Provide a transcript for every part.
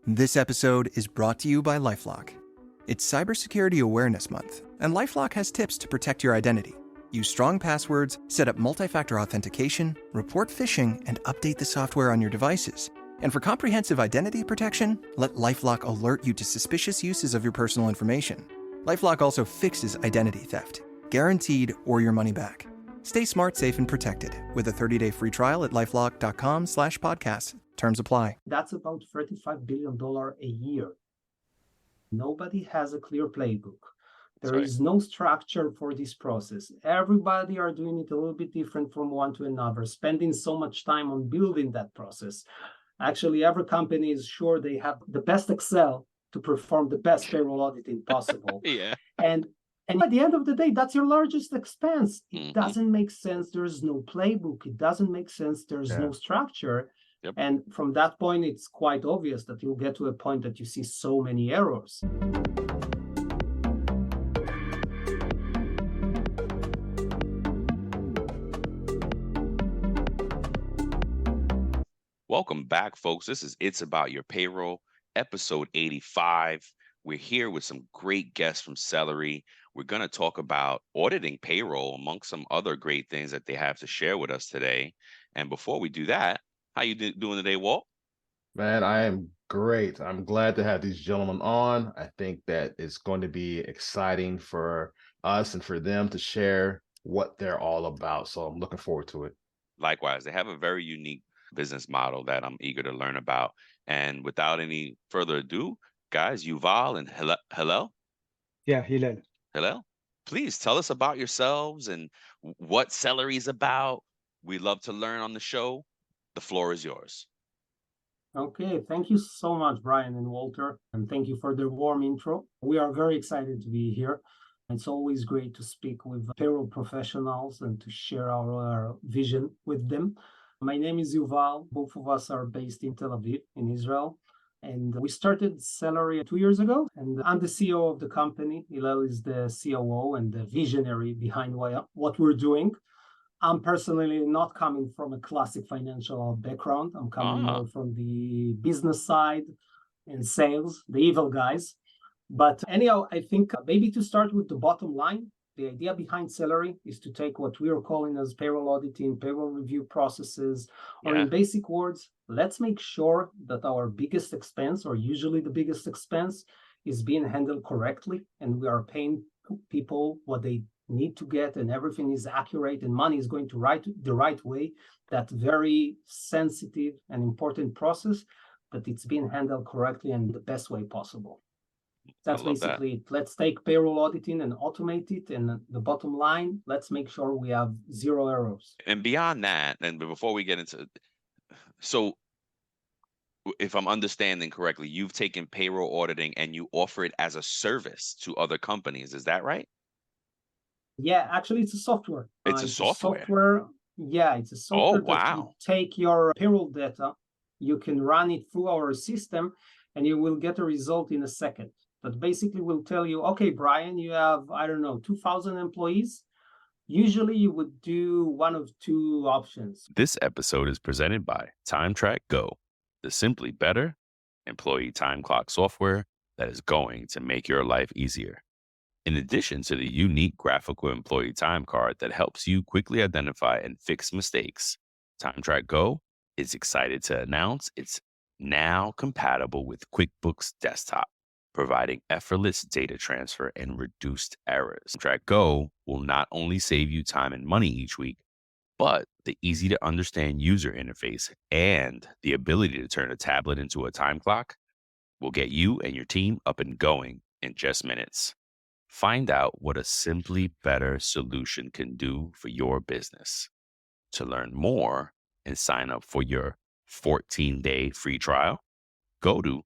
This episode is brought to you by LifeLock. It's Cybersecurity Awareness Month, and LifeLock has tips to protect your identity. Use strong passwords, set up multi-factor authentication, report phishing, and update the software on your devices. And for comprehensive identity protection, let LifeLock alert you to suspicious uses of your personal information. LifeLock also fixes identity theft, guaranteed or your money back. Stay smart, safe, and protected with a 30-day free trial at LifeLock.com/podcast. Terms apply. That's about $35 billion a year. Nobody has a clear playbook. There is no structure for this process. Everybody are doing it a little bit different from one to another, spending so much time on building that process. Actually, every company is sure they have the best Excel to perform the best payroll auditing possible. Yeah. And at the end of the day, that's your largest expense. It doesn't make sense. There's no playbook. It doesn't make sense. There's no structure. Yep. And from that point, it's quite obvious that you'll get to a point that you see so many errors. Welcome back, folks. This is It's About Your Payroll, episode 85. We're here with some great guests from Celery. We're going to talk about auditing payroll, amongst some other great things that they have to share with us today. And before we do that, how you doing today, Walt? Man, I am great. I'm glad to have these gentlemen on. I think that it's going to be exciting for us and for them to share what they're all about. So I'm looking forward to it. Likewise, they have a very unique business model that I'm eager to learn about. And without any further ado, guys, Yuval and Hillel. Yeah, Hillel. Hillel, please tell us about yourselves and what Celery is about. We love to learn on the show. The floor is yours. Okay, thank you so much, Brian and Walter, and thank you for the warm intro. We are very excited to be here. It's always great to speak with payroll professionals and to share our vision with them. My name is Yuval. Both of us are based in Tel Aviv, in Israel. And we started Celery 2 years ago, and I'm the CEO of the company. Hillel is the COO and the visionary behind what we're doing. I'm personally not coming from a classic financial background. I'm coming more from the business side and sales, the evil guys. But anyhow, I think maybe to start with the bottom line, the idea behind Celery is to take what we are calling as payroll auditing, payroll review processes, or in basic words, let's make sure that our biggest expense, or usually the biggest expense, is being handled correctly, and we are paying people what they need to get, and everything is accurate, and money is going to the right way. That very sensitive and important process, that it's being handled correctly and the best way possible. That's basically it. Let's take payroll auditing and automate it, and the bottom line, let's make sure we have zero errors. And beyond that, and before we get into, so if I'm understanding correctly, you've taken payroll auditing and you offer it as a service to other companies. Is that right? Yeah, actually, it's a software. It's a software. Yeah, it's a software. Oh, wow. That you take your payroll data, you can run it through our system, and you will get a result in a second. That basically will tell you, okay, Brian, you have, 2,000 employees. Usually you would do one of two options. This episode is presented by TimeTrack Go, the simply better employee time clock software that is going to make your life easier. In addition to the unique graphical employee time card that helps you quickly identify and fix mistakes, TimeTrack Go is excited to announce it's now compatible with QuickBooks Desktop, providing effortless data transfer and reduced errors. TimeTrack Go will not only save you time and money each week, but the easy to understand user interface and the ability to turn a tablet into a time clock will get you and your team up and going in just minutes. Find out what a simply better solution can do for your business. To learn more and sign up for your 14-day free trial, go to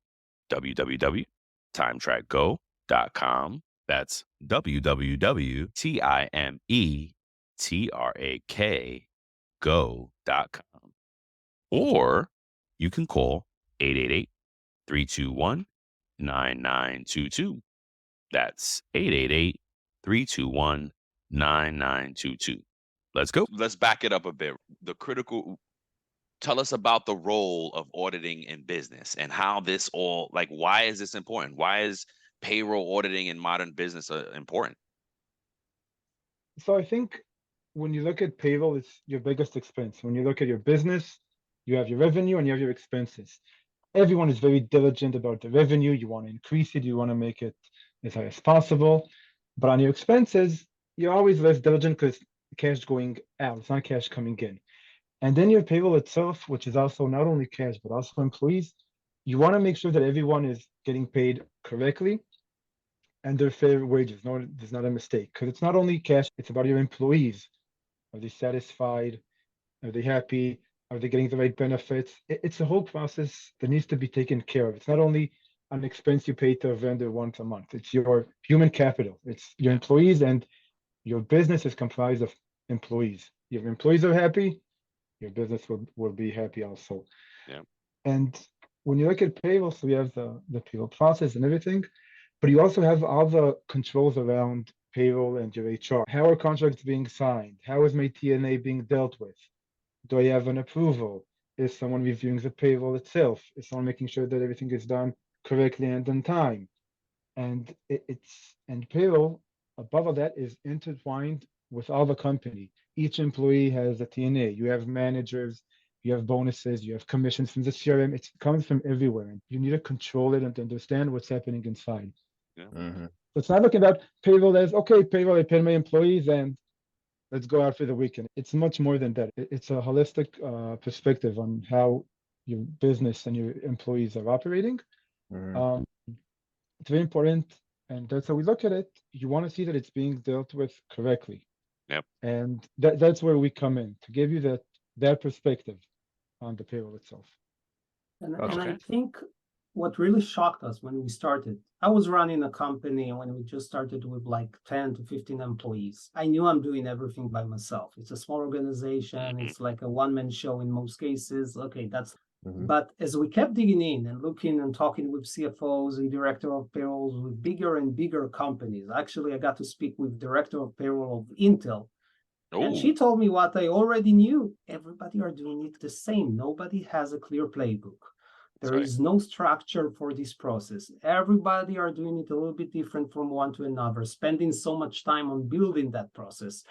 www.timetrackgo.com. That's www.timetrackgo.com. Or you can call 888-321-9922. That's 888-321-9922. Let's go. Let's back it up a bit. The critical tell us about the role of auditing in business and how this all, like, why is this important? Why is payroll auditing in modern business important? So I think when you look at payroll, it's your biggest expense. When you look at your business, you have your revenue and you have your expenses. Everyone is very diligent about the revenue. You want to increase it, you want to make it as high as possible. But on your expenses, you're always less diligent because cash going out, it's not cash coming in. And then your payroll itself, which is also not only cash, but also employees, you want to make sure that everyone is getting paid correctly and their fair wages. No, there's not a mistake. Because it's not only cash, it's about your employees. Are they satisfied? Are they happy? Are they getting the right benefits? It's a whole process that needs to be taken care of. It's not only an expense you pay to a vendor once a month. It's your human capital. It's your employees, and your business is comprised of employees. If your employees are happy, your business will be happy also. Yeah. And when you look at payroll, so you have the payroll process and everything, but you also have all the controls around payroll and your HR. How are contracts being signed? How is my TNA being dealt with? Do I have an approval? Is someone reviewing the payroll itself? Is someone making sure that everything is done correctly and on time? And and payroll above all that is intertwined with all the company. Each employee has a TNA. You have managers, you have bonuses, you have commissions from the CRM. It comes from everywhere, and you need to control it and to understand what's happening inside. Yeah. Mm-hmm. So it's not looking about payroll as, okay, payroll, I pay my employees and let's go out for the weekend. It's much more than that. It's a holistic perspective on how your business and your employees are operating. Mm-hmm. Um, it's very important, and that's how we look at it. You want to see that it's being dealt with correctly. Yep. And that's where we come in to give you that perspective on the payroll itself. And Okay. I think what really shocked us when we started, I was running a company when we just started with like 10 to 15 employees. I knew I'm doing everything by myself. It's a small organization. It's like a one-man show in most cases. Okay, that's Mm-hmm. but as we kept digging in and looking and talking with CFOs and director of payrolls with bigger and bigger companies, actually, I got to speak with director of payroll of Intel. And she Oh, told me what I already knew. Everybody are doing it the same. Nobody has a clear playbook. that's There right. is no structure for this process. Everybody are doing it a little bit different from one to another, spending so much time on building that process.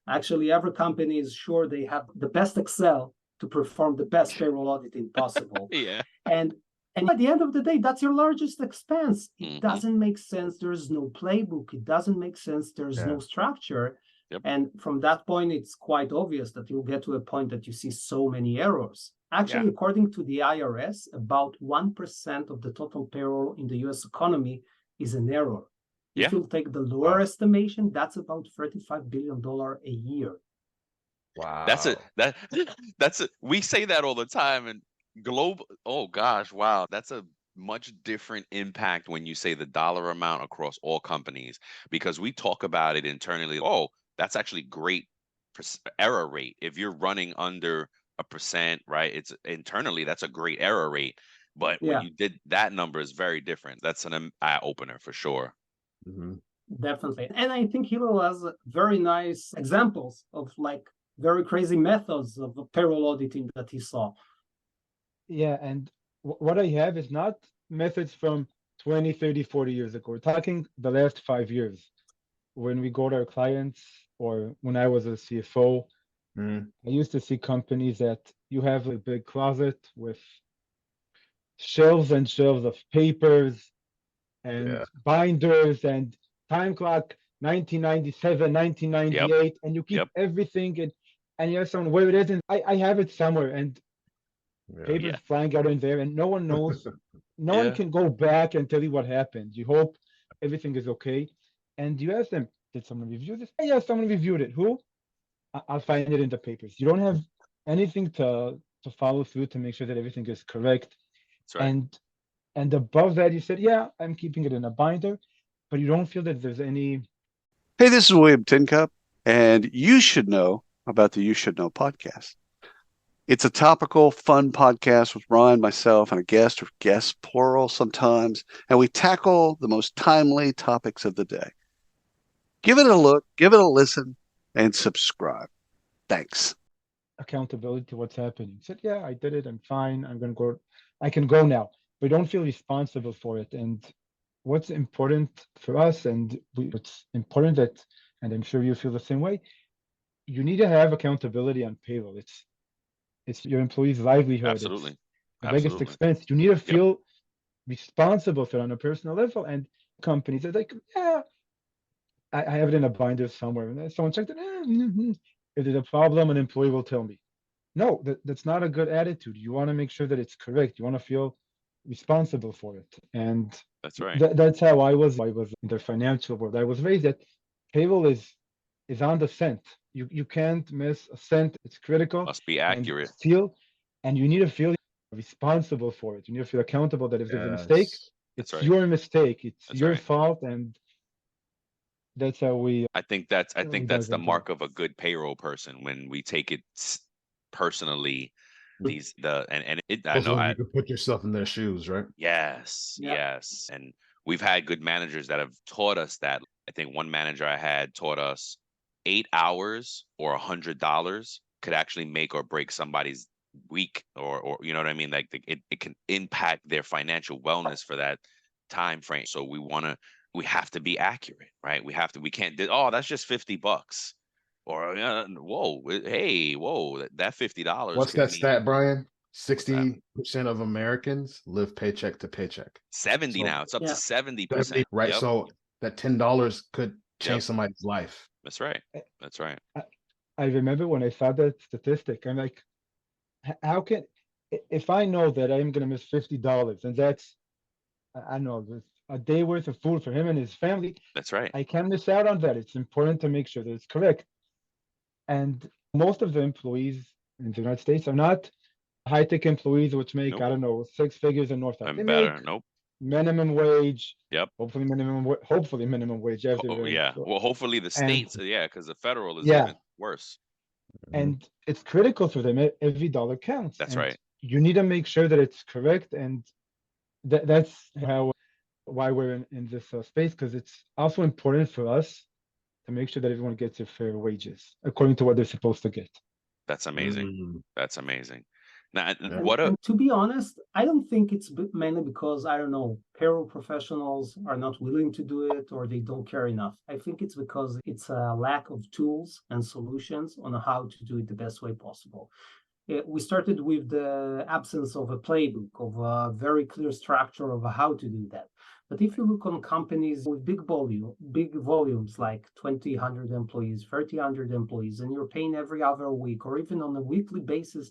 Actually, every company is sure they have the best Excel to perform the best payroll auditing possible. Yeah. And at the end of the day, that's your largest expense. It Mhm. doesn't make sense. There's no playbook. It doesn't make sense. There's Yeah. no structure. Yep. And from that point, it's quite obvious that you'll get to a point that you see so many errors. Actually, according to the IRS, about 1% of the total payroll in the US economy is an error. Yeah. If you take the lower Wow. estimation, that's about $35 billion a year. Wow. That's a, we say that all the time, and global, oh gosh, wow, that's a much different impact when you say the dollar amount across all companies, because we talk about it internally. Oh, that's actually great error rate. If you're running under a percent, right? It's internally, that's a great error rate. But when Yeah, you did that number is very different. That's an eye opener for sure. Mm-hmm. definitely. And I think Hilo has very nice examples of like very crazy methods of payroll auditing that he saw. Yeah, and what I have is not methods from 20, 30, 40 years ago. We're talking the last 5 years. When we go to our clients, or when I was a CFO, Mm-hmm. I used to see companies that you have a big closet with shelves and shelves of papers and Yeah. binders and time clock 1997, Yep. 1998, and you keep Yep. everything and you have someone where it isn't. I have it somewhere, and Yeah. papers Yeah. flying out in there, and no one knows. No one Yeah. can go back and tell you what happened. You hope everything is okay, and you ask them, "Did someone review this?" "Yeah, someone reviewed it." "Who?" I'll find it in the papers." You don't have anything to follow through to make sure that everything is correct. That's right. And above that, you said, "Yeah, I'm keeping it in a binder," but you don't feel that there's any. Hey, this is William Tincup, and you should know about the You Should Know podcast. It's a topical, fun podcast with Ryan, myself, and a guest, or guests, plural sometimes, and we tackle the most timely topics of the day. Give it a look, give it a listen, and subscribe. Thanks. accountability to what's happening. Said, yeah, I did it. I'm fine. I'm going to go. I can go now. We don't feel responsible for it. And what's important for us, and it's important that, and I'm sure you feel the same way, you need to have accountability on payroll. It's your employee's livelihood. It's Absolutely. the biggest Absolutely. expense. You need to Yep. feel responsible for it on a personal level. And companies are like, yeah, I have it in a binder somewhere. And then someone checked it. If there's a problem, an employee will tell me. No, that's not a good attitude. You want to make sure that it's correct. You want to feel responsible for it. And That's right. that's how I was in the financial world. I was raised that payroll is on the cent. You can't miss a cent. It's critical. Must be And accurate. and you need to feel responsible for it. You need to feel accountable that if there's a mistake, Yes. That's it's right. your mistake. It's That's your right. fault. And that's how we I think that's we the dive into mark it. of a good payroll person, when we take it personally. And it, I know Also, I you can put yourself in their shoes, right? yes, Yeah. yes. And we've had good managers that have taught us that. I think one manager I had taught us 8 hours or $100 could actually make or break somebody's week, or you know what I mean? Like it can impact their financial wellness for that time frame. So we have to be accurate, right? We can't oh, that's just $50. Or whoa, hey, whoa, that $50 What's could that mean stat, Brian? what's that? 60% of Americans live paycheck to paycheck. 70 So now. It's up to Yeah. 70%. right? Yep. So that $10 could Yep. change somebody's life. That's right. That's right. I remember when I saw that statistic, I'm like, how can, if I know that I'm going to miss $50 and that's, I don't know, a day worth of food for him and his family, That's right. I can't miss out on that. It's important to make sure that it's correct. And most of the employees in the United States are not high-tech employees, which make, Nope. I don't know, six figures and north. They I'm make better. Nope. minimum wage, Yep. hopefully minimum wage after Yeah. Well, hopefully the and states, yeah, because the federal is yeah, even worse. and it's critical for them. Every dollar counts, That's and right. you need to make sure that it's correct. And that's how why we're in this space, because it's also important for us to make sure that everyone gets their fair wages according to what they're supposed to get. That's amazing. Mm, That's amazing. Now, yeah. what a And to be honest, I don't think it's mainly because, I don't know, payroll professionals are not willing to do it or they don't care enough. I think it's because it's a lack of tools and solutions on how to do it the best way possible. We started with the absence of a playbook, of a very clear structure of how to do that. But if you look on companies with big volumes like 20, 100 employees, 30, 100 employees, and you're paying every other week or even on a weekly basis,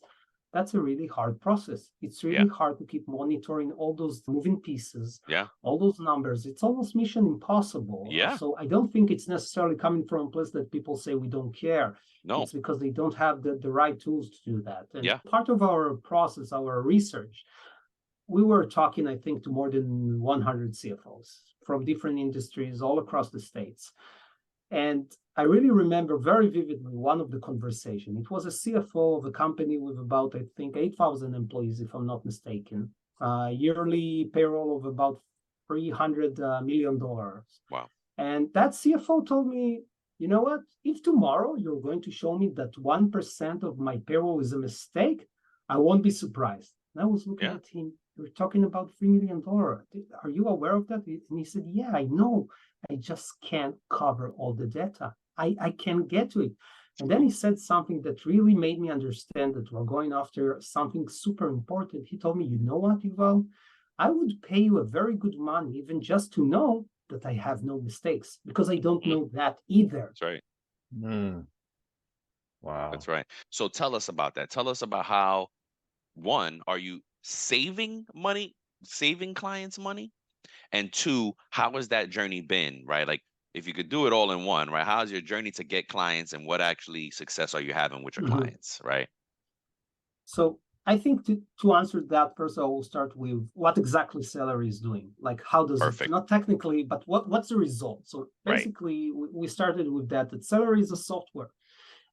that's a really hard process. It's yeah, really hard to keep monitoring all those moving pieces, yeah, all those numbers. It's almost mission impossible. yeah. So I don't think it's necessarily coming from a place that people say we don't care. No, It's because they don't have the right tools to do that. And yeah, part of our process, our research, we were talking, I think, to more than 100 CFOs from different industries all across the States. And I really remember very vividly one of the conversation. It was a CFO of a company with about, I think, 8,000 employees, if I'm not mistaken, yearly payroll of about $300 million. wow, And that CFO told me, you know what? If tomorrow you're going to show me that 1% of my payroll is a mistake, I won't be surprised. And I was looking yeah, at him, you're talking about $3 million. Are you aware of that? And he said, yeah, I know. I just can't cover all the data. I can't get to it. And then he said something that really made me understand that we're going after something super important. He told me, you know what, Yuval? I would pay you a very good money even just to know that I have no mistakes, because I don't know that either. that's right. Mm, wow. That's right. So tell us about that. Tell us about how, one, are you saving money, saving clients money? And two, how has that journey been, right? Like, if you could do it all in one, right? How's your journey to get clients, and what actually success are you having with your Mhm. clients, right? So I think to answer that first, I will start with what exactly Celery is doing. Like, how does it, Perfect. not technically, but what's the result? So Right. basically, we started with that Celery is a software.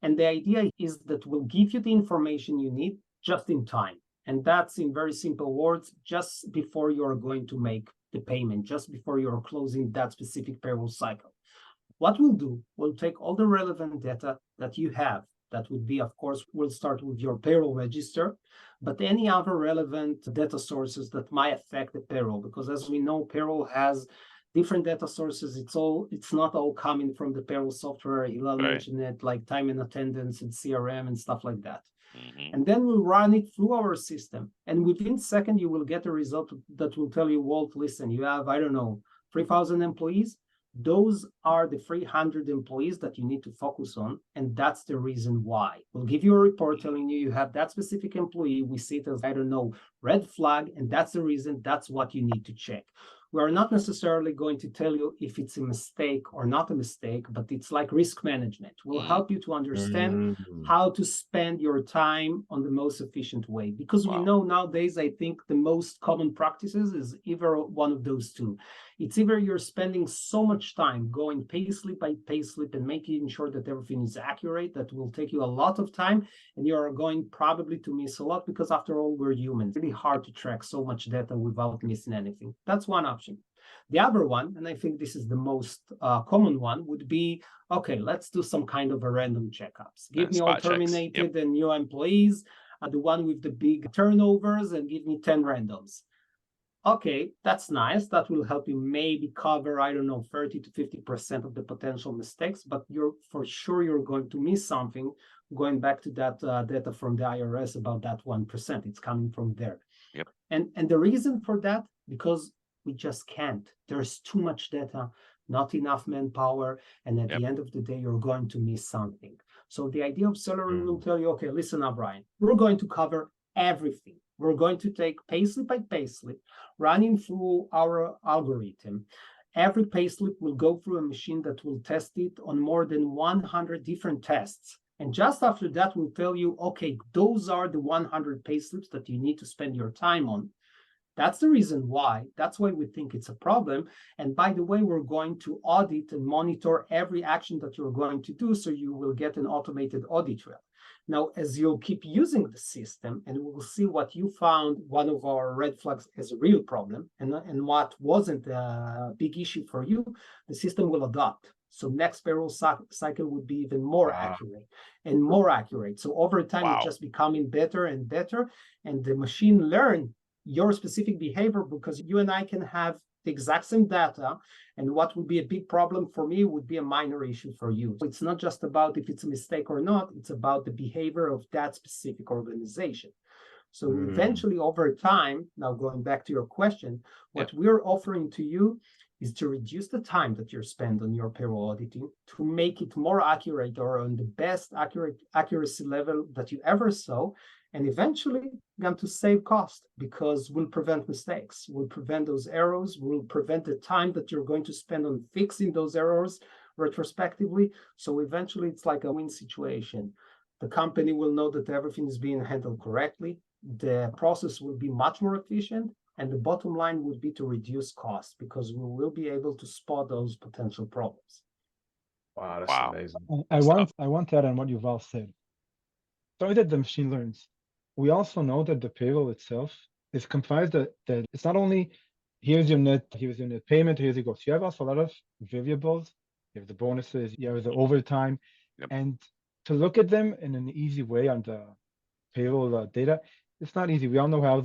And the idea is that we'll give you the information you need just in time. And that's, in very simple words, just before you're going to make the payment, just before you're closing that specific payroll cycle. What we'll do, we'll take all the relevant data that you have That would be, of course, we'll start with your payroll register, but any other relevant data sources that might affect the payroll, because as we know, payroll has different data sources. It's not all coming from the payroll software. Hilal mentioned it, like time and attendance and CRM and stuff like that. And then we'll run it through our system. And within second, you will get a result that will tell you, Walt, listen, you have, 3,000 employees. Those are the 300 employees that you need to focus on. And that's the reason why. We'll give you a report telling you have that specific employee. We see it as, red flag. And that's the reason. That's what you need to check. We are not necessarily going to tell you if it's a mistake or not a mistake, but it's like risk management. We'll help you to understand how to spend your time on the most efficient way. Because we know nowadays, I think the most common practices is either one of those two. It's either you're spending so much time going payslip by payslip and making sure that everything is accurate, that will take you a lot of time, and you are going probably to miss a lot because after all, we're humans. It's really hard to track so much data without missing anything. That's one option. The other one, and I think this is the most common one, would be, okay, let's do some kind of a random checkups. Give me all terminated and new employees, the one with the big turnovers, and give me 10 randoms. Okay, that's nice. That will help you maybe cover, 30 to 50% of the potential mistakes, but you're going to miss something. Going back to that data from the IRS about that 1%, it's coming from there. And the reason for that, because we just can't. There's too much data, not enough manpower, and at the end of the day, you're going to miss something. So the idea of Celery will tell you, okay, listen up, Brian, we're going to cover everything. We're going to take payslip by payslip, running through our algorithm. Every payslip will go through a machine that will test it on more than 100 different tests. And just after that, we'll tell you, okay, those are the 100 payslips that you need to spend your time on. That's the reason why. That's why we think it's a problem. And by the way, we're going to audit and monitor every action that you're going to do, so you will get an automated audit trail. Now, as you'll keep using the system, and we will see what you found one of our red flags as a real problem, and what wasn't a big issue for you, the system will adapt. So next payroll cycle would be even more accurate and more accurate. So over time, it's just becoming better and better. And the machine learn your specific behavior, because you and I can have the exact same data, and what would be a big problem for me would be a minor issue for you. It's not just about if it's a mistake or not, it's about the behavior of that specific organization. So eventually over time, now going back to your question, what we're offering to you is to reduce the time that you spend on your payroll auditing, to make it more accurate or on the best accuracy level that you ever saw, and eventually going to save cost, because we'll prevent mistakes, we'll prevent those errors, we'll prevent the time that you're going to spend on fixing those errors retrospectively. So eventually it's like a win situation. The company will know that everything is being handled correctly, the process will be much more efficient, and the bottom line would be to reduce costs, because we will be able to spot those potential problems. Wow, that's amazing. I want to add on what Yuval said. Sorry that the machine learns. We also know that the payroll itself is comprised that it's not only here's your net payment, here's your gross. You have also a lot of variables. You have the bonuses, you have the overtime, and to look at them in an easy way on the payroll data, it's not easy. We all know how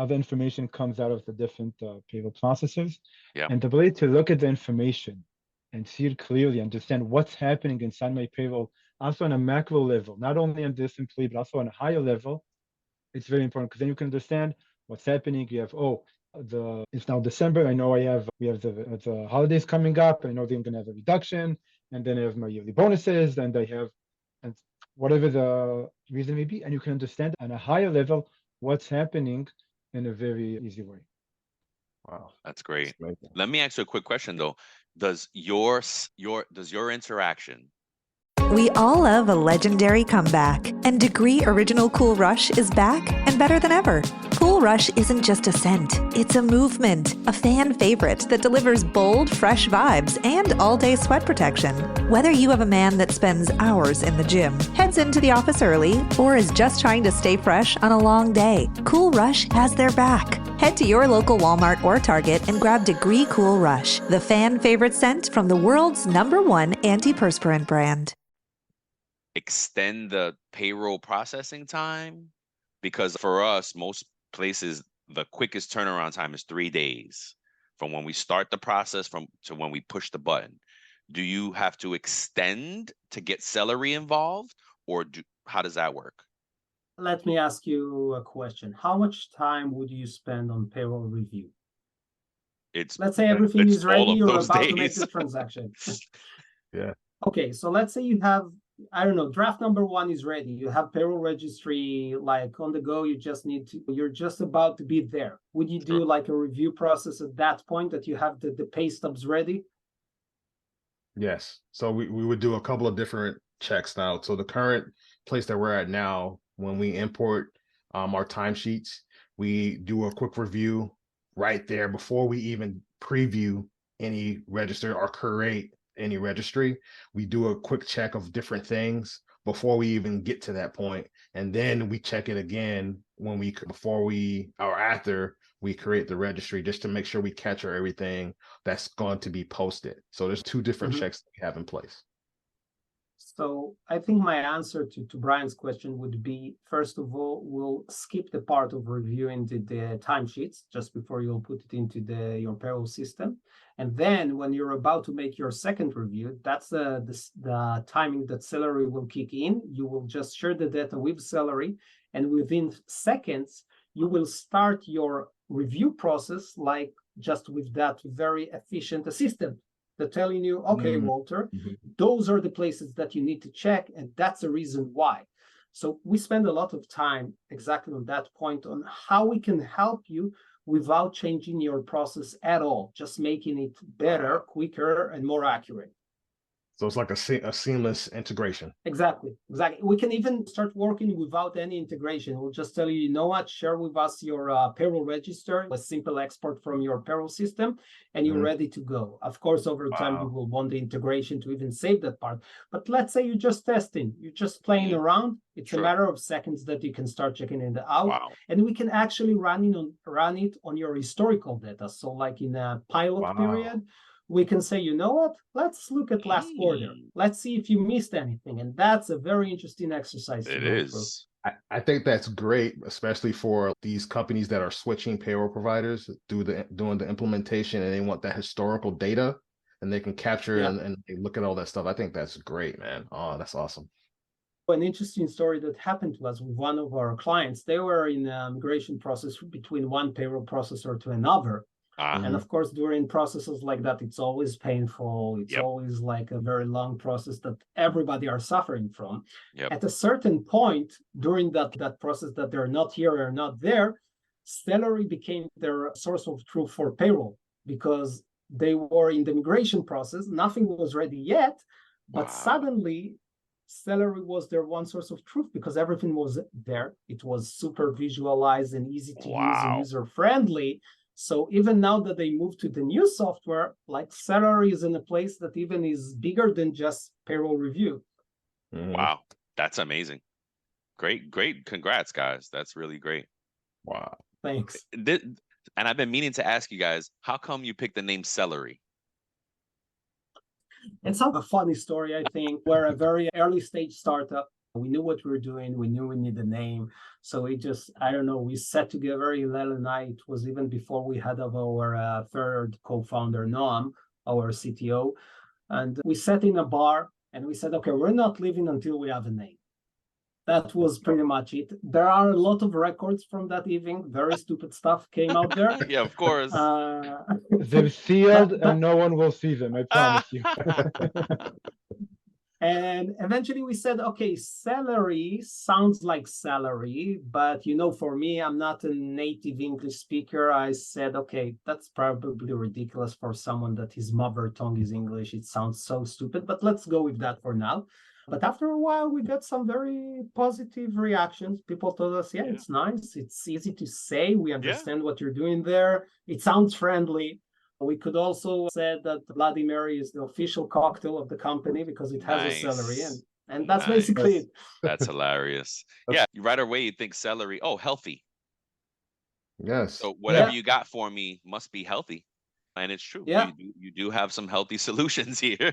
the information comes out of the different payroll processors, and the ability to look at the information and see it clearly, understand what's happening inside my payroll, also on a macro level, not only on this employee, but also on a higher level. It's very important, because then you can understand what's happening. You have, it's now December. I know we have the holidays coming up. I know they're going to have a reduction, and then I have my yearly bonuses, and and whatever the reason may be. And you can understand on a higher level what's happening in a very easy way. Wow, that's great. Let me ask you a quick question though. Does your interaction? We all love a legendary comeback, and Degree Original Cool Rush is back and better than ever. Cool Rush isn't just a scent, it's a movement, a fan favorite that delivers bold, fresh vibes and all-day sweat protection. Whether you have a man that spends hours in the gym, heads into the office early, or is just trying to stay fresh on a long day, Cool Rush has their back. Head to your local Walmart or Target and grab Degree Cool Rush, the fan favorite scent from the world's #1 antiperspirant brand. extend the payroll processing time? Because for us, most places, the quickest turnaround time is 3 days from when we start the process from to when we push the button. Do you have to extend to get Celery involved, or how does that work? Let me ask you a question. How much time would you spend on payroll review? It's Let's say everything it's is all ready, of you're those about to make days. the transaction. Yeah. Okay, so let's say you have, I don't know, draft number 1 is ready. You have payroll registry like on the go. You're just about to be there. Would you do Sure. like a review process at that point that you have the pay stubs ready? Yes. So we would do a couple of different checks now. So the current place that we're at now, when we import our timesheets, we do a quick review right there before we even preview any register or create any registry. We do a quick check of different things before we even get to that point, and then we check it again when we before we or after we create the registry, just to make sure we capture everything that's going to be posted. So there's 2 different checks that we have in place. So I think my answer to Brian's question would be, first of all, we'll skip the part of reviewing the timesheets just before you'll put it into your payroll system. And then when you're about to make your second review, that's the timing that Celery will kick in. You will just share the data with Celery, and within seconds, you will start your review process like just with that very efficient assistant. They're telling you, okay, Walter, those are the places that you need to check, and that's the reason why. So we spend a lot of time exactly on that point on how we can help you without changing your process at all, just making it better, quicker, and more accurate. So it's like a seamless integration. Exactly. We can even start working without any integration. We'll just tell you, you know what, share with us your payroll register, a simple export from your payroll system, and you're ready to go. Of course, over time, you will want the integration to even save that part. But let's say you're just testing, you're just playing around. It's a matter of seconds that you can start checking it out. And we can actually run it on your historical data. So like in a pilot period, we can say, you know what, let's look at last quarter. Let's see if you missed anything. And that's a very interesting exercise to go through. I think that's great, especially for these companies that are switching payroll providers, doing the implementation, and they want that historical data, and they can capture and they look at all that stuff. I think that's great, man. Oh, that's awesome. An interesting story that happened to us with one of our clients. They were in a migration process between one payroll processor to another. And of course, during processes like that, it's always painful. It's always like a very long process that everybody are suffering from. At a certain point during that process that they're not here or not there, Celery became their source of truth for payroll, because they were in the migration process. Nothing was ready yet, but suddenly Celery was their one source of truth because everything was there. It was super visualized and easy to use and user-friendly. So even now that they moved to the new software, like Celery is in a place that even is bigger than just payroll review. Wow, that's amazing. Great. Congrats, guys. That's really great. Wow. Thanks. And I've been meaning to ask you guys, how come you picked the name Celery? It's a funny story, I think. We're a very early stage startup. We knew what we were doing. We knew we needed a name. So we just, I don't know, we sat together, Hillel and I. It was even before we had our third co-founder, Noam, our CTO. And we sat in a bar and we said, okay, we're not leaving until we have a name. That was pretty much it. There are a lot of records from that evening. Very stupid stuff came out there. Yeah, of course. They're sealed and no one will see them, I promise you. And eventually we said, okay, Celery sounds like salary, but for me, I'm not a native English speaker. I said, okay, that's probably ridiculous for someone that his mother tongue is English. It sounds so stupid, but let's go with that for now. But after a while, we got some very positive reactions. People told us, yeah, it's nice. It's easy to say. We understand what you're doing there. It sounds friendly. We could also say that Bloody Mary is the official cocktail of the company because it has a celery, and that's basically it. That's hilarious. Yeah, right away you think celery, oh, healthy. Yes. So whatever you got for me must be healthy. And it's true. Yeah. You do have some healthy solutions here.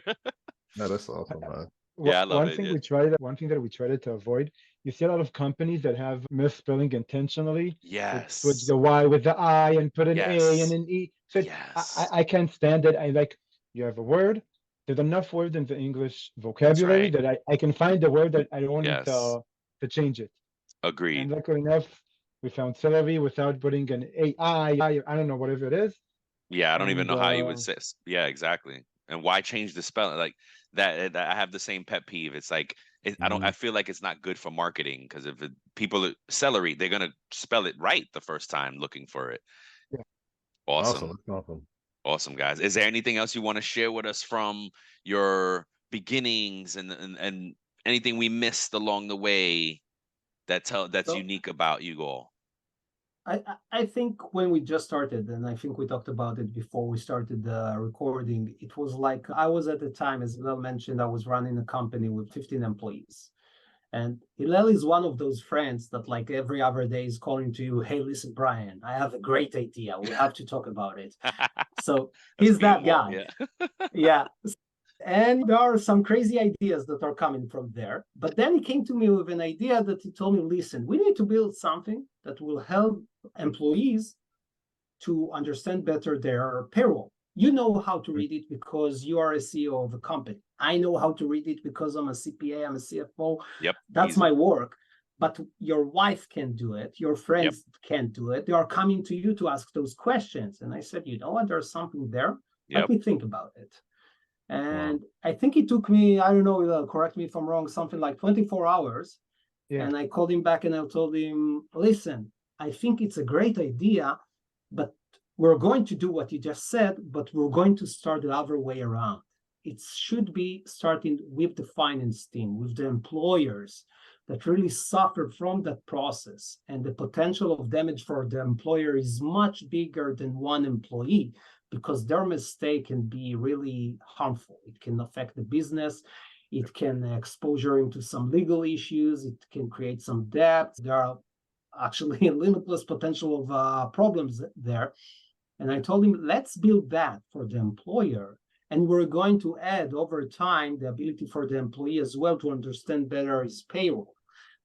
No, that's awesome, man. Yeah, I love One it. thing Yeah. one thing that we try to avoid, you see a lot of companies that have misspelling intentionally. They switch Yes. the Y with the I and put an A and Yes. an E. So Yes. I can't stand it. I like, you have a word. There's enough words in the English That's vocabulary right. that I can find the word that I don't need Yes. to change it. And Agreed. luckily enough, we found celery without putting an AI, I don't know, whatever it is. Yeah, I don't even And know how you would say. Yeah, exactly. And why change the spelling? Like that I have the same pet peeve. It's like I don't. I Mhm. feel like it's not good for marketing because if people celery, they're gonna spell it right the first time looking for it. yeah. Awesome, Awesome. Awesome. awesome, guys. Is there anything else you want to share with us from your beginnings and anything we missed along the way that's So unique about you all? I think when we just started, and I think we talked about it before we started the recording, it was like I was at the time, as Hillel mentioned, I was running a company with 15 employees. And Hillel is one of those friends that like every other day is calling to you, hey, listen, Brian, I have a great idea. We have to talk about it. So That's he's me and that Walt. guy. Yeah. Yeah. And there are some crazy ideas that are coming from there. But then he came to me with an idea that he told me, listen, we need to build something that will help employees to understand better their payroll. You know how to read it because you are a CEO of a company. I know how to read it because I'm a CPA, I'm a CFO. Yep. That's Easy. my work. But your wife can do it. Your Yep. friends can't do it. They are coming to you to ask those questions. And I said, you know what? There's something there. Let Yep. me think about it. Wow. And I think it took me, I don't know, correct me if I'm wrong, something like 24 hours. Yeah. And I called him back and I told him, listen, I think it's a great idea, but we're going to do what you just said, but we're going to start the other way around. It should be starting with the finance team, with the employers that really suffer from that process. And the potential of damage for the employer is much bigger than one employee because their mistake can be really harmful. It can affect the business. It can exposure into some legal issues. It can create some debt. There are actually a limitless potential of problems there. And I told him, let's build that for the employer. And we're going to add over time the ability for the employee as well to understand better his payroll.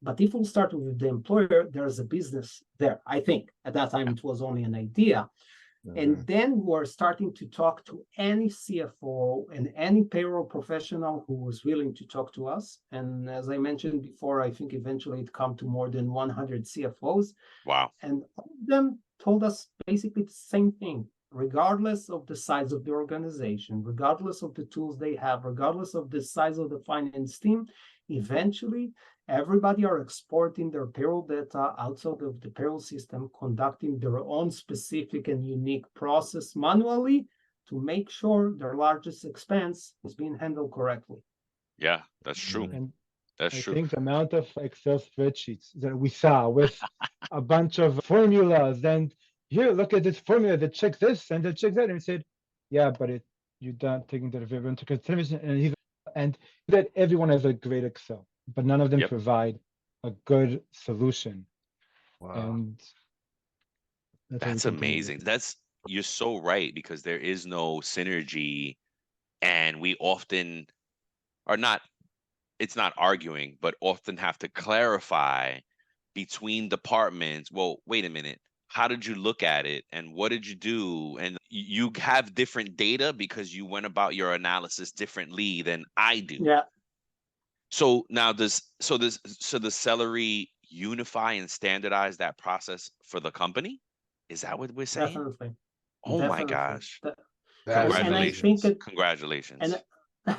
But if we'll start with the employer, there's a business there. I think at that time it was only an idea. And then we're starting to talk to any CFO and any payroll professional who was willing to talk to us. And as I mentioned before, I think eventually it come to more than 100 CFOs. Wow. And all of them told us basically the same thing, regardless of the size of the organization, regardless of the tools they have, regardless of the size of the finance team, eventually everybody are exporting their payroll data outside of the payroll system, conducting their own specific and unique process manually to make sure their largest expense is being handled correctly. Yeah, that's true. And That's I true. think the amount of Excel spreadsheets that we saw with a bunch of formulas and here, look at this formula that checks this and that checks that, and we said, yeah, but you're not taking that into consideration. And that everyone has a great Excel, but none of them Yep. provide a good solution. Wow. And that's what we That's continue amazing. with. You're so right because there is no synergy and we often are not, it's not arguing, but often have to clarify between departments. Well, wait a minute. How did you look at it and what did you do? And you have different data because you went about your analysis differently than I do. Yeah. So now does Celery unify and standardize that process for the company? Is that what we're saying? Definitely. Oh my Definitely. gosh. That is And I amazing. think Congratulations. it, Congratulations. and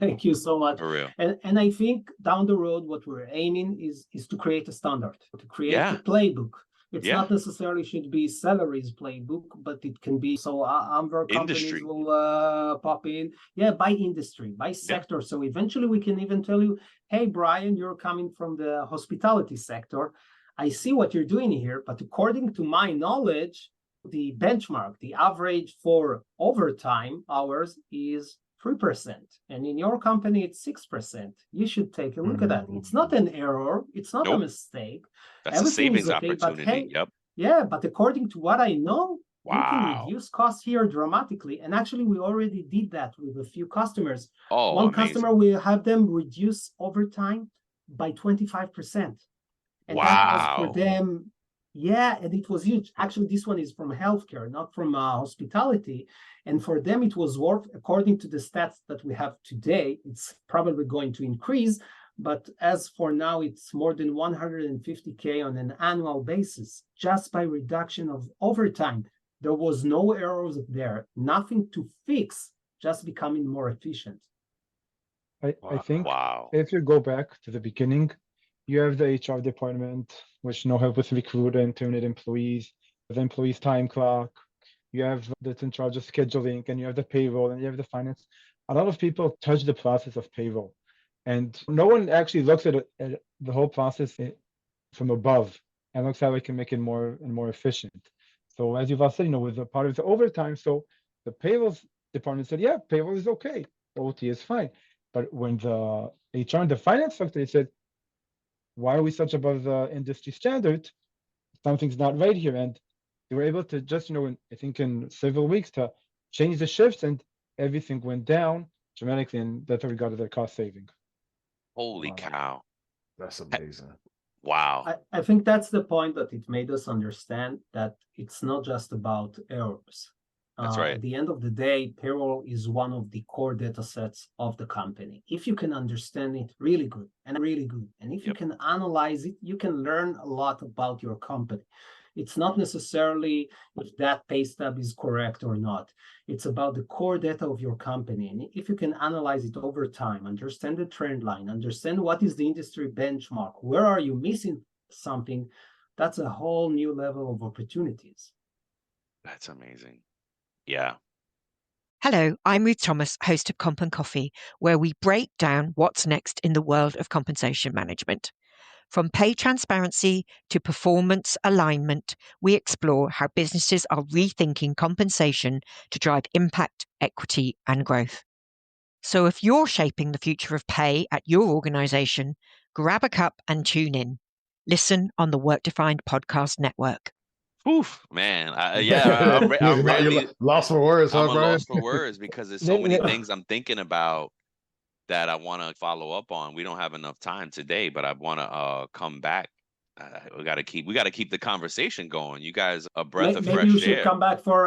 thank you so much. For real. And I think down the road, what we're aiming is to create a standard, to create Yeah. a playbook. It's Yeah. not necessarily should be Celery's playbook, but it can be so other companies Industry. will pop in. Yeah, by industry, by sector. So eventually we can even tell you, hey, Brian, you're coming from the hospitality sector. I see what you're doing here, but according to my knowledge, the benchmark, the average for overtime hours is 3%. And in your company, it's 6%. You should take a look at that. It's not an error. It's not a Nope. mistake. That's a Everything is savings okay, but opportunity. hey, Yep. yeah, but according to what I know, you can Wow. reduce costs here dramatically. And actually, we already did that with a few customers. Oh, One amazing. customer, we have them reduce overtime by 25%. And that was for Wow. them. Yeah, and it was huge. Actually, this one is from healthcare, not from hospitality. And for them, it was worth, according to the stats that we have today, it's probably going to increase. But as for now, it's more than 150K on an annual basis, just by reduction of overtime. There was no errors there, nothing to fix, just becoming more efficient. I think Wow. if you go back to the beginning, you have the HR department, which help with recruit and terminate employees, the employees' time clock. You have that's in charge of scheduling, and you have the payroll, and you have the finance. A lot of people touch the process of payroll, and no one actually looks at the whole process from above and looks how we can make it more and more efficient. So as you've all said, with the part of the overtime, so the payroll department said, yeah, payroll is okay, OT is fine. But when the HR and the finance looked, they said, why are we such above the industry standard? Something's not right here. And they were able to just, I think in several weeks to change the shifts, and everything went down dramatically. And that's how we got to the cost saving. Holy Wow. cow. That's amazing. Wow. I think that's the point that it made us understand that it's not just about errors. That's right. At the end of the day, payroll is one of the core data sets of the company. If you can understand it, really good. And if you Yep. can analyze it, you can learn a lot about your company. It's not necessarily if that pay stub is correct or not. It's about the core data of your company. And if you can analyze it over time, understand the trend line, understand what is the industry benchmark, where are you missing something, that's a whole new level of opportunities. That's amazing. Yeah. Hello, I'm Ruth Thomas, host of Comp and Coffee, where we break down what's next in the world of compensation management. From pay transparency to performance alignment, we explore how businesses are rethinking compensation to drive impact, equity, and growth. So if you're shaping the future of pay at your organization, grab a cup and tune in. Listen on the Work Defined Podcast Network. Oof, man. I'm really lost for words, I'm huh, a Brian? loss for words because there's so many things I'm thinking about that I want to follow up on. We don't have enough time today, but I want to come back. We got to keep the conversation going. You guys, a breath of Maybe fresh we should air. come back for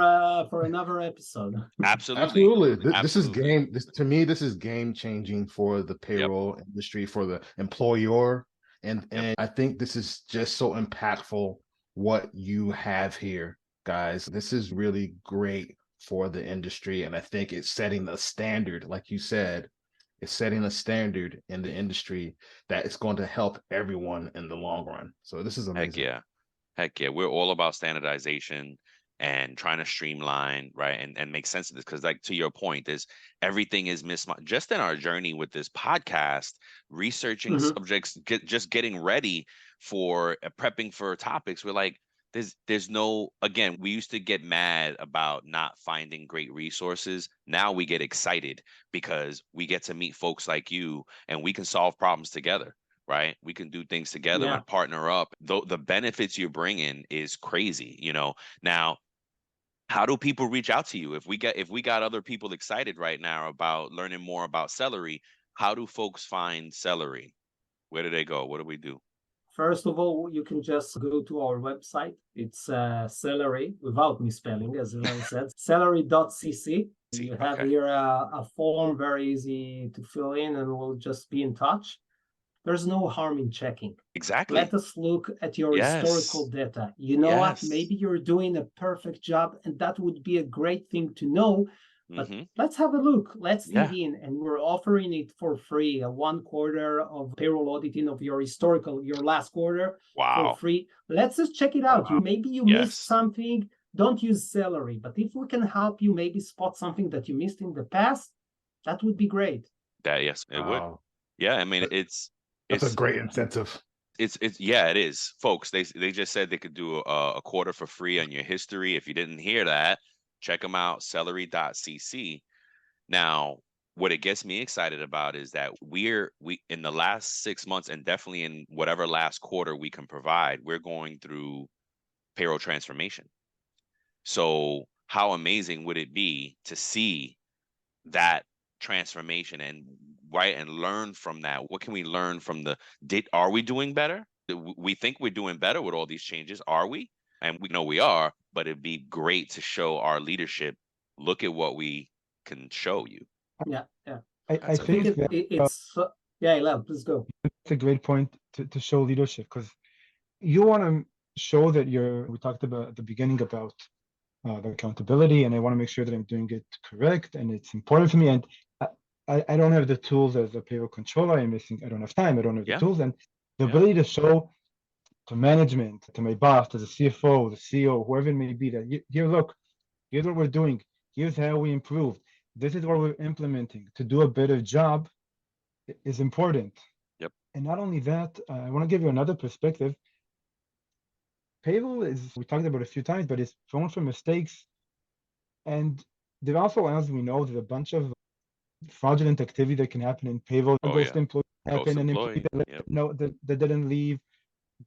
another episode. Absolutely. This is game. To me, this is game changing for the payroll industry, for the employer, and I think this is just so impactful. What you have here, guys, this is really great for the industry, and I think it's setting a standard, like you said. It's setting a standard in the industry that is going to help everyone in the long run. So this is amazing. Heck yeah. We're all about standardization and trying to streamline, right? And make sense of this. Because like to your point, everything is mismatched. Just in our journey with this podcast, researching subjects, just getting ready for prepping for topics, we're like, there's no, again, we used to get mad about not finding great resources. Now we get excited because we get to meet folks like you and we can solve problems together, right? We can do things together and partner up. The benefits you're bringing is crazy, Now, how do people reach out to you? If we got other people excited right now about learning more about Celery, how do folks find Celery? Where do they go? What do we do? First of all, you can just go to our website. It's Celery, without misspelling, as I said, celery.cc. You have here a form, very easy to fill in, and we'll just be in touch. There's no harm in checking. Exactly. Let us look at your historical data. You know what? Maybe you're doing a perfect job, and that would be a great thing to know. But let's have a look. Let's dig in. And we're offering it for free, a 1 quarter of payroll auditing of your last quarter for free. Let's just check it out. Maybe you missed something. Don't use Celery. But if we can help you maybe spot something that you missed in the past, that would be great. It would. Yeah, I mean, it's a great incentive. It is, folks. They just said they could do a quarter for free on your history. If you didn't hear that, check them out, celery.cc. Now, what it gets me excited about is that we in the last 6 months, and definitely in whatever last quarter we can provide, we're going through payroll transformation. So how amazing would it be to see that transformation and learn from that? What can we learn from are we doing better? We think we're doing better with all these changes. Are we? And we know we are, but it'd be great to show our leadership, look at what we can show you. Yeah, yeah. I think yeah, Elab, please go. It's a great point to show leadership, because you want to show that we talked about at the beginning about the accountability, and I want to make sure that I'm doing it correct and it's important for me. And I don't have the tools as a payroll controller. I don't have time. I don't have the tools, and the ability to show to management, to my boss, to the CFO, the CEO, whoever it may be, that here, look, here's what we're doing. Here's how we improved. This is what we're implementing to do a better job is important. Yep. And not only that, I want to give you another perspective. Payroll we talked about it a few times, but it's prone for mistakes. And there also, as we know, there's a bunch of fraudulent activity that can happen in payroll. Ghost employees happen, and employees that didn't leave.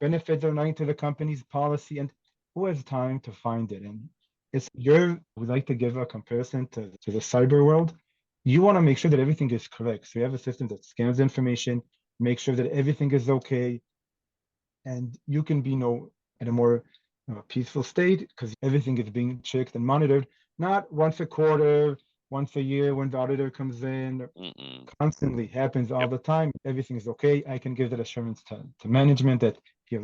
Benefits are not to the company's policy, and who has time to find it? And we like to give a comparison to the cyber world. You want to make sure that everything is correct. So you have a system that scans information, make sure that everything is okay, and you can be in a more peaceful state because everything is being checked and monitored, not once a quarter, once a year when the auditor comes in. Constantly happens all the time. Everything is okay. I can give that assurance to management that here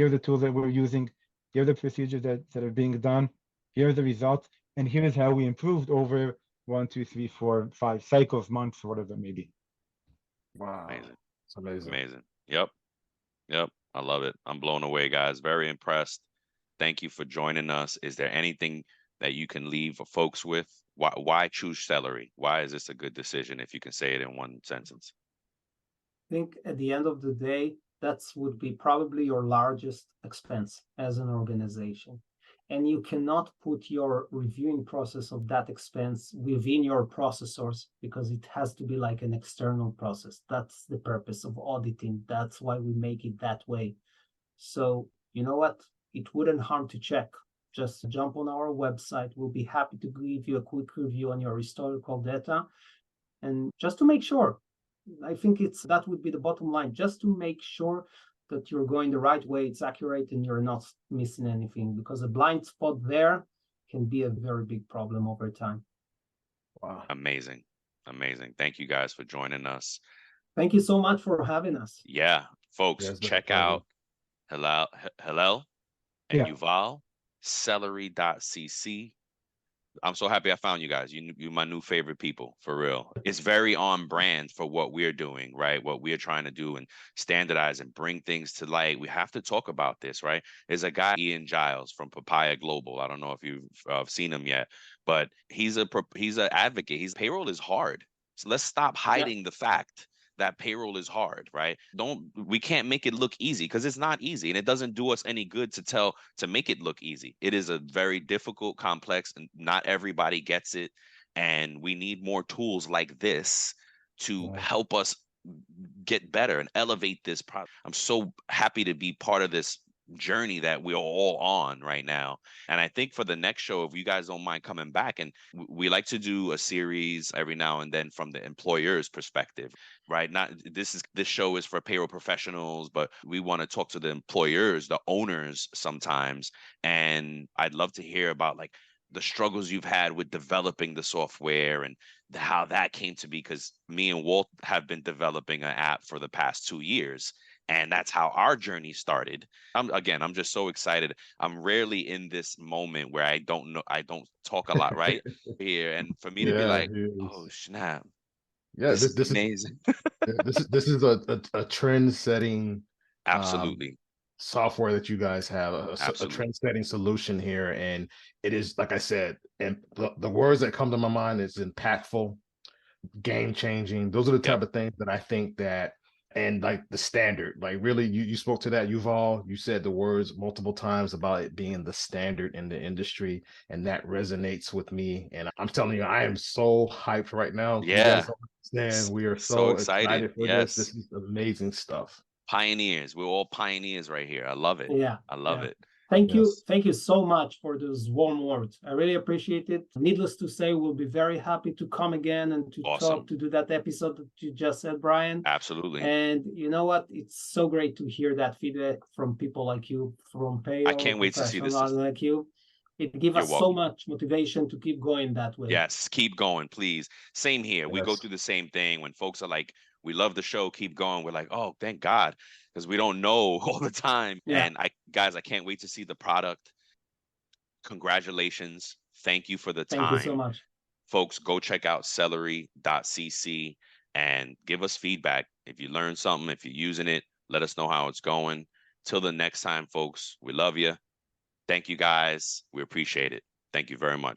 are the tools that we're using, here are the procedures that are being done, here are the results, and here is how we improved over 1, 2, 3, 4, 5 cycles, months, or whatever it may be. Wow. Amazing. It's amazing. Amazing. Yep. I love it. I'm blown away, guys. Very impressed. Thank you for joining us. Is there anything that you can leave folks with? Why choose Celery? Why is this a good decision, if you can say it in one sentence? I think at the end of the day, that would be probably your largest expense as an organization. And you cannot put your reviewing process of that expense within your processors because it has to be like an external process. That's the purpose of auditing. That's why we make it that way. So you know what? It wouldn't harm to check. Just jump on our website. We'll be happy to give you a quick review on your historical data. And just to make sure, I think that would be the bottom line, just to make sure that you're going the right way, it's accurate, and you're not missing anything, because a blind spot there can be a very big problem over time. Wow. Amazing. Thank you guys for joining us. Thank you so much for having us. Yeah, folks, check out Hillel and Yuval, celery.cc. I'm so happy I found you guys. You're my new favorite people, for real. It's very on brand for what we're doing, right? What we're trying to do and standardize and bring things to light. We have to talk about this, right? There's a guy, Ian Giles from Papaya Global. I don't know if you've seen him yet, but he's an advocate. Payroll is hard. So let's stop hiding the fact that payroll is hard, right? We can't make it look easy, because it's not easy, and it doesn't do us any good to make it look easy. It is a very difficult, complex, and not everybody gets it. And we need more tools like this to help us get better and elevate this product. I'm so happy to be part of this journey that we're all on right now. And I think for the next show, if you guys don't mind coming back, and we like to do a series every now and then from the employer's perspective, right? This show is for payroll professionals, but we want to talk to the employers, the owners sometimes. And I'd love to hear about like the struggles you've had with developing the software and how that came to be, because me and Walt have been developing an app for the past 2 years. And that's how our journey started. I'm just so excited. I'm rarely in this moment where I don't talk a lot, right? Here. And for me to be like, oh, snap. Yeah, this is amazing. this is a trend-setting absolutely software that you guys have, a trend-setting solution here. And it is, like I said, and the words that come to my mind is impactful, game-changing. Those are the type of things that I think that, and like the standard, like really, you spoke to that, Yuval. You said the words multiple times about it being the standard in the industry, and that resonates with me. And I'm telling you, I am so hyped right now. Yeah, you guys don't understand. We are so excited for this. This is amazing stuff. Pioneers. We're all pioneers right here. I love it. Yeah, I love it. Thank you. Yes. Thank you so much for those warm words. I really appreciate it. Needless to say, we'll be very happy to come again and to Awesome. talk, to do that episode that you just said, Brian. Absolutely. And you know what? It's so great to hear that feedback from people like you, from I payroll can't wait to see this. professionals like you. It gives You're us so welcome. much motivation to keep going that way. Yes, keep going, please. Same here. We go Yes. through the same thing when folks are like, we love the show, keep going. We're like, oh, thank God, because we don't know all the time. Yeah. And I can't wait to see the product. Congratulations. Thank you for the Thank you time. so much. Folks, go check out celery.cc and give us feedback. If you learn something, if you're using it, let us know how it's going. Till the next time, folks, we love you. Thank you guys. We appreciate it. Thank you very much.